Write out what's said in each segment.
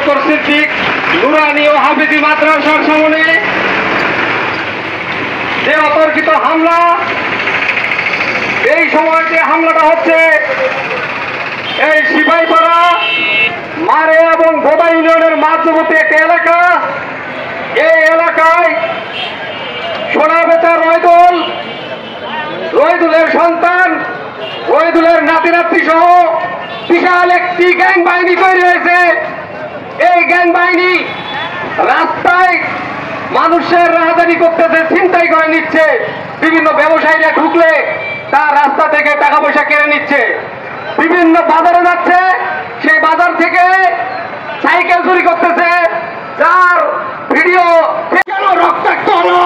বকর সিদ্দিক নুরানি ও হাফিজি মাদ্রাসার সামনে যে অতর্কিত হামলা, এই সময় যে হামলাটা হচ্ছে এই সিপাহীপাড়া মারে এবং বোদা ইউনিয়নের মাঝবর্তী একটা এলাকা। এই এলাকায় সোনা বেচা রহিদুলের সন্তান, রহিদুলের নাতি নাতনি সহ বিশাল একটি গ্যাং বাহিনী তৈরি হয়েছে। এই গ্যাং বাহিনী রাস্তায় মানুষের রাহাজানি করতেছে, ছিনতাই করে নিচ্ছে। বিভিন্ন ব্যবসায়ীরা ঢুকলে তার রাস্তা থেকে টাকা পয়সা কেড়ে নিচ্ছে। বিভিন্ন বাজারে যাচ্ছে, সেই বাজার থেকে সাইকেল চুরি করতেছে। যার ভিডিও কেন রক্তাক্ত হলো,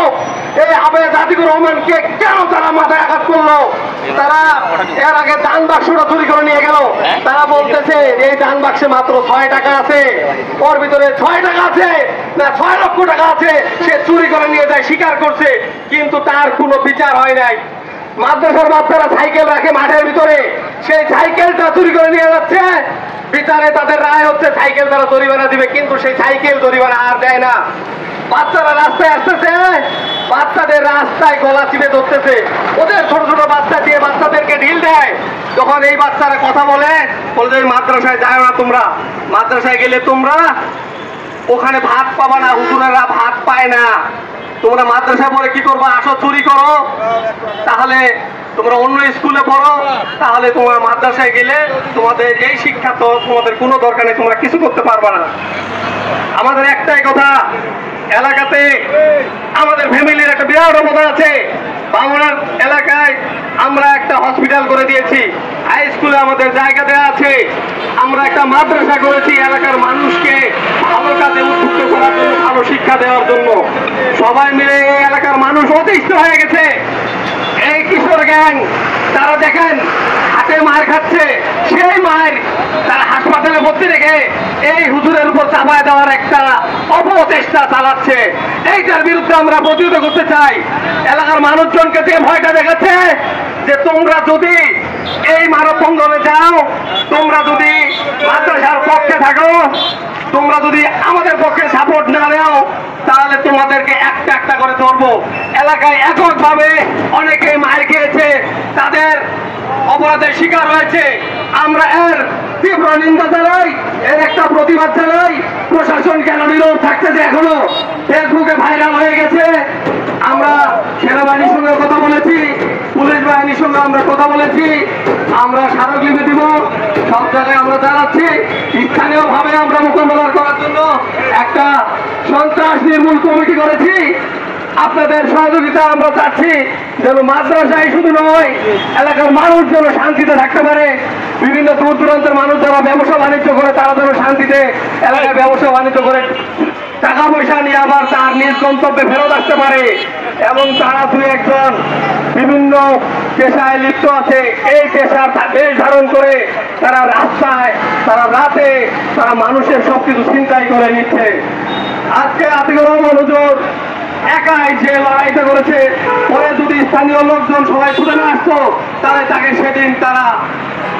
এই আবেদ জাতিকুর রহমানকে কেন তারা মাথায় আঘাত করলো? তারা এর আগে দান বাক্সটা চুরি করে নিয়ে গেল। তারা বলতেছে এই দান বাক্সে মাত্র 6 টাকা আছে, ওর ভিতরে 6 টাকা আছে না 6 লক্ষ টাকা আছে। সে চুরি করে নিয়ে যায়, স্বীকার করছে, কিন্তু তার কোনো বিচার হয় নাই। মাদ্রাসার বাচ্চারা সাইকেল রাখে মাঠের ভিতরে, সেই সাইকেলটা চুরি করে নিয়ে যাচ্ছে। বিচারে তাদের রায় হচ্ছে সাইকেল তারা জরিমানা দিবে, কিন্তু সেই সাইকেল জরিমানা আর দেয় না। বাচ্চারা রাস্তায় আসতেছে, বাচ্চাদের রাস্তায় গলা চিপে ধরতেছে। ওদের ছোট ছোট বাচ্চা দিয়ে বাচ্চাদেরকে ঢিল দেয়। যখন এই বাচ্চারা কথা বলে মাদ্রাসায় যায় না, তোমরা মাদ্রাসায় গেলে তোমরা ওখানে ভাত পাবা না, হুজুরেরা ভাত পায় না। তোমরা মাদ্রাসায় পড়ে কি করবা? আসো চুরি করো, তাহলে তোমরা অন্য স্কুলে পড়ো, তাহলে তোমরা মাদ্রাসায় গেলে তোমাদের এই শিক্ষা তো তোমাদের কোনো দরকার নেই, তোমরা কিছু করতে পারবা না। আমাদের একটাই কথা, এলাকাতে আমাদের ফ্যামিলির একটা বিরাট অবদান আছে। বাংলার এলাকায় আমরা একটা হসপিটাল করে দিয়েছি, হাই স্কুলে আমাদের জায়গা দেওয়া আছে, আমরা একটা মাদ্রাসা করেছি এলাকার মানুষকে ভালো কাজে উদ্বুদ্ধ করার জন্য, ভালো শিক্ষা দেওয়ার জন্য। সবাই মিলে এই এলাকার মানুষ অতিষ্ঠ হয়ে গেছে। এই কিশোর গ্যাং তারা দেখেন হাতে মার খাচ্ছে, সেই মার তারা হাসপাতালে ভর্তি রেখে এই হুজুরের উপর চাপায় দেওয়ার একটা অপচেষ্টা চালাচ্ছে। এইটার বিরুদ্ধে আমরা প্রতিহত করতে চাই। এলাকার মানুষজনকে যে ভয়টা দেখাচ্ছে যে তোমরা যদি এই মানববন্ধনে যাও, তোমরা যদি মাদ্রাসার পক্ষে থাকো, তোমরা যদি আমাদের পক্ষে সাপোর্ট না দাও, তাহলে তোমাদেরকে একটা একটা করে ধরবো। এলাকায় এককভাবে অনেকে মার খেয়েছে, তাদের অপরাধের শিকার হয়েছে। আমরা এর তীব্র নিন্দা জানাই, এর একটা প্রতিবাদ জানাই। প্রশাসন কেন নীরব থাকতেছে? এখনো ফেসবুকে ভাইরাল হয়ে গেছে। আমরা সেনাবাহিনীর সঙ্গে কথা বলেছি, পুলিশ বাহিনীর সঙ্গে আমরা কথা বলেছি, আমরা স্মারকলিপি দিব, সব জায়গায় আমরা জানাচ্ছি। স্থানীয় ভাবে আমরা মোকাবেলা করার জন্য একটা সন্ত্রাস নির্মূল কমিটি করেছি। আপনাদের সহযোগিতা আমরা চাচ্ছি, যেন মাদ্রাসায় শুধু নয়, এলাকার মানুষ যেন শান্তিতে থাকতে পারে। বিভিন্ন দূর দূরান্তের মানুষ যারা ব্যবসা বাণিজ্য করে, তারা যেন শান্তিতে এলাকায় ব্যবসা বাণিজ্য করে টাকা পয়সা নিয়ে আবার তার নিজ গন্তব্যে ফেরত আসতে পারে। এবং তারা দুই একজন বিভিন্ন পেশায় লিপ্ত আছে, এই পেশার বেশ ধারণ করে তারা রাস্তায়, তারা রাতে, তারা মানুষের সবকিছু চিন্তাই করে নিচ্ছে। আজকে আতিকুর রহমান হুজুর একাই যে লড়াইটা করেছে, পরে যদি স্থানীয় লোকজন সবাই ছুটে না আসতো, তাহলে তাকে সেদিন তারা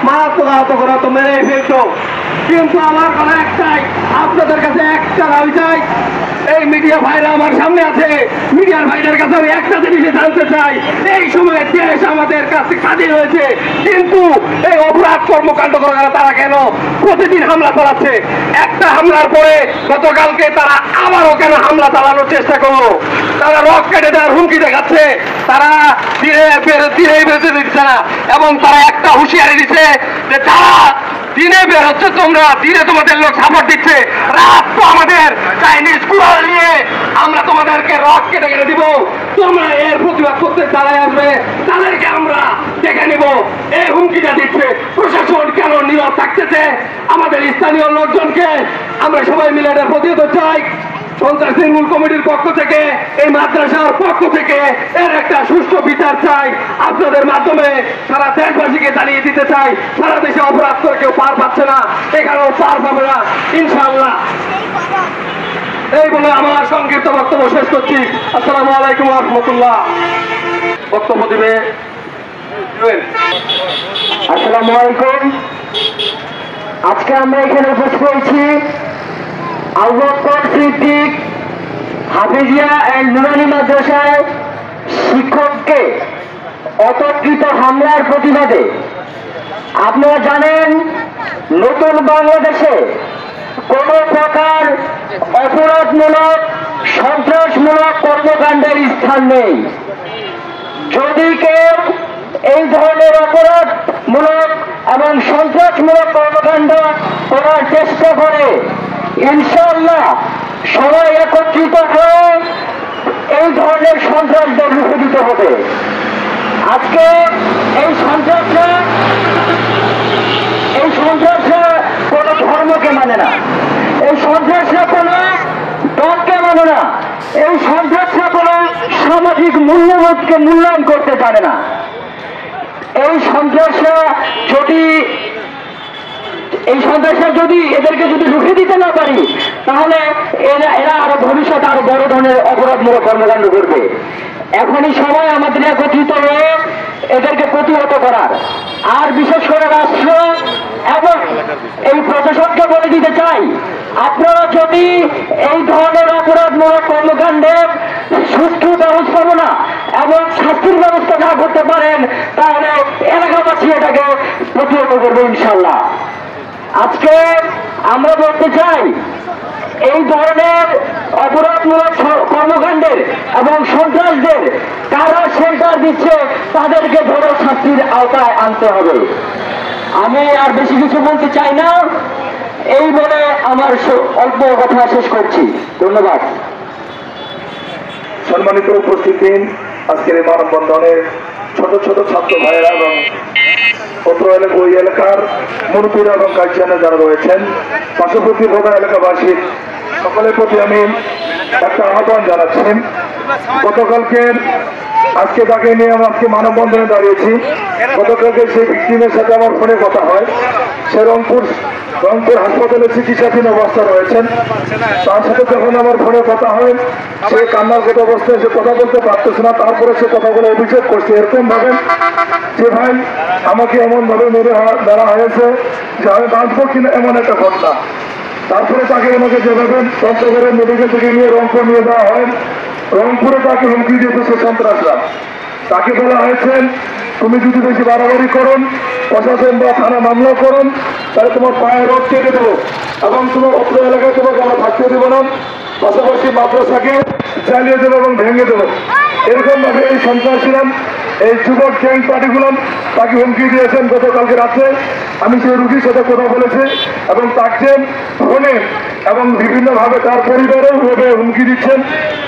মারাত্মক আহত করে তো মেরে ফেলতো। কিন্তু আমার কথা একটাই, আপনাদের কাছে একটা দাবি চাই। এই মিডিয়া ভাইরা আমার সামনে আছে, মিডিয়ার ভাইদের কাছে আমি একটা জিনিস জানতে চাই। এই সময় দেশ আমাদের কাছে স্বাধীন হয়েছে, কিন্তু এই অপরাধ কর্মকাণ্ড করে তারা কেন প্রতিদিন হামলা চালাচ্ছে? একটা হামলার পরে গতকালকে তারা আবারও কেন হামলা চালানোর চেষ্টা করলো? তারা রক কেটে দেওয়ার হুমকি দেখাচ্ছে, তারা দিনে বেরোতে দিচ্ছে না। এবং তারা একটা হুঁশিয়ারি দিচ্ছে যে যারা দিনে বের হচ্ছে, তোমরা দিনে তোমাদের লোক সাপোর্ট দিচ্ছে, রাত তো আমাদের চাইনিজ কুড়াল নিয়ে আমরা তোমাদেরকে রক কেটে কেটে দিব। তোমরা এর প্রতিবাদ করতে চালাই আসবে, তাদেরকে আমরা দেখে নিব। এই হুমকিটা দিচ্ছে। প্রশাসন কেন নীরব থাকতেছে? আমাদের স্থানীয় লোকজনকে আমরা সবাই মিলে এটার প্রতিহত চাই। সন্ত্রাস নির্মূল কমিটির পক্ষ থেকে, এই মাদ্রাসার পক্ষ থেকে এর একটা সুষ্ঠু বিচার চাই। আপনাদের মাধ্যমে সারা দেশবাসীকে জানিয়ে দিতে চাই, সারা দেশে অপরাধ করে কেউ পার পাচ্ছে না, এখানেও পার পাবে না ইনশাআল্লাহ। এই বলে আমার সংক্ষিপ্ত বক্তব্য শেষ করছি। আসসালামু আলাইকুম ওয়া রাহমাতুল্লাহ। বক্তব্য দিবে আসসালামু আলাইকুম। আজকে আমরা এখানে উপস্থিত হয়েছি আবু বকর সিদ্দিক হাফিজিয়া এন্ড নুরানি মাদ্রাসায় শিক্ষককে অতর্কিত হামলার প্রতিবাদে আপনারা জানেন নতুন বাংলাদেশে কোন প্রকার অপরাধমূলক সন্ত্রাসমূলক কর্মকাণ্ডের স্থান নেই। যদি কেউ এই ধরনের অপরাধমূলক এবং সন্ত্রাসমূলক কর্মকাণ্ড করার চেষ্টা করে, ইনশাআল্লাহ সবাই একত্রিত হয়ে এই ধরনের সন্ত্রাসদের রুখে দিতে হবে। আজকে এই সন্ত্রাসরা কোন ধর্মকে মানে না, এই সন্ত্রাসরা কোন দলকে মানে না, এই সন্ত্রাসরা কোন সামাজিক মূল্যবোধকে মূল্যায়ন করতে পারে না। এই সন্ত্রাসরা যদি এদেরকে রুখে দিতে না পারি, তাহলে এরা আরো ভবিষ্যতে আরো বড় ধরনের অপরাধমূলক কর্মকাণ্ড করবে। এখনই সময় আমাদের একত্রিত হয়ে এদেরকে প্রতিহত করার। আর বিশেষ করে রাষ্ট্র এবং এই প্রশাসনকে বলে দিতে চাই, আপনারা যদি এই ধরনের অপরাধমূলক কর্মকাণ্ডের সুষ্ঠু ব্যবস্থাপনা এবং শাস্তির ব্যবস্থা না করতে পারেন, তাহলে এলাকাবাসী এটাকে প্রতিহত করবে ইনশাল্লাহ। আজকে আমরা বলতে চাই, এই ধরনের অপরাধমূলক কর্মকাণ্ডের এবং সন্ত্রাসদের কারা শেল্টার দিচ্ছে, তাদেরকে ধরে শাস্তির আওতায় আনতে হবে। আমি আর বেশি কিছু বলতে চাই না, এই বলে আমার অল্প কথা শেষ করছি। ধন্যবাদ। সম্মানিত উপস্থিতি, আজকের এই মানববন্ধনে ছোট ছোট ছাত্র ভাইয়েরা এবং ওই এলাকার মুরব্বীরা এবং গার্জিয়ানরা যারা রয়েছেন, পার্শ্ববর্তী ভোটার এলাকাবাসী সকলের প্রতি আমি একটা আহ্বান জানাচ্ছি। গতকালকের আজকে তাকে নিয়ে আমি আজকে মানববন্ধনে দাঁড়িয়েছি। গতকালকে সেই ভিক্টিমের সাথে আমার ফোনে কথা হয়। সে রংপুর হাসপাতালে চিকিৎসাধীন অবস্থা রয়েছেন। তার সাথে যখন আমার ফোনে কথা হয়, সে কান্নারগত অবস্থায় সে কথা বলতে পারতেছে না। তারপরে সে কথাগুলো অভিযোগ করছে এরকম ভাবে যে, ভাই আমাকে এমন ভাবে মেরে ধরা হয়েছে যে আমি বাঁচবো কিনা, এমন একটা ঘটনা। তারপরে তাকে আমাকে যেভাবে পঞ্চগড়ে মেডিকেল থেকে নিয়ে রংপুর নিয়ে দেওয়া হয়, রংপুরে তাকে হুমকি দিয়েছে সন্ত্রাসরা। তাকে বলা হয়েছে, তুমি যদি বেশি বাড়াবাড়ি করুন, প্রশাসন বা থানা মামলা করুন, তাহলে তোমার পায়ে রড কেটে দেবো এবং তোমার অত্র এলাকায় তোমাকে আমরা থাকতে দেবো না, পাশাপাশি মাদ্রাসাকে জ্বালিয়ে দেবো এবং ভেঙে দেবো। এরকম ভাবে এই সন্ত্রাসীরা, এই যুবক গ্যাং পার্টিগুলো তাকে হুমকি দিয়েছেন। গতকালকে রাত্রে আমি সেই রুগীর সাথে কথা বলেছি এবং তাকে ফোনে এবং বিভিন্নভাবে তার পরিবারেও ভাবে হুমকি দিচ্ছেন।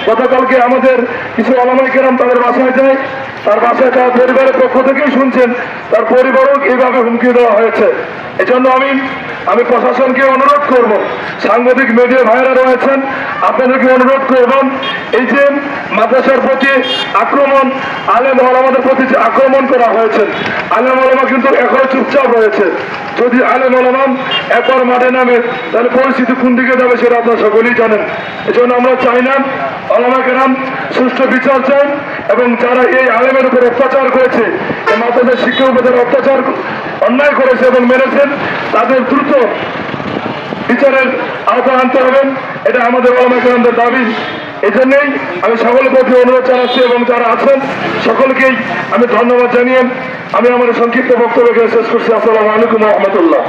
গতকালকে আমাদের কিছু ওলামায়ে কেরাম তাদের বাসায় যায়, তার বাসায় তার পরিবারের পক্ষ থেকেই শুনছেন তার পরিবারও এইভাবে হুমকি দেওয়া হয়েছে। এজন্য আমি প্রশাসনকে অনুরোধ করব, সাংবাদিক মিডিয়া ভাইরা রয়েছেন, আপনাদেরকে অনুরোধ করব, এই যে মাদ্রাসার প্রতি আক্রমণ, আলেম ওলামাদের প্রতি যে আক্রমণ করা হয়েছে, আলেম ওলামা কিন্তু এখনো চুপচাপ রয়েছে। যদি আলেম ওলামা একবার মাঠে নামে, তাহলে পরিস্থিতি কোন দিকে যাবে সেটা আপনারা সকলেই জানেন। এজন্য আমরা চাই না, ওলামা কেরাম সুষ্ঠু বিচার চান এবং যারা এই আলেমের উপর অত্যাচার করেছে, এই মাদ্রাসার শিক্ষার উপর যারা অত্যাচার অন্যায় করেছে এবং মেরেছেন, তাদের দ্রুত বিচারের আওতায় আনতে হবেন। এটা আমাদের ওলামা কেরামদের দাবি। এই জন্যই আমি সকলের প্রতি অনুরোধ জানাচ্ছি এবং যারা আছেন সকলকেই আমি ধন্যবাদ জানিয়ে আমি আমার সংক্ষিপ্ত বক্তব্য শেষ করছি। আসসালামু আলাইকুম ওয়া রাহমাতুল্লাহ।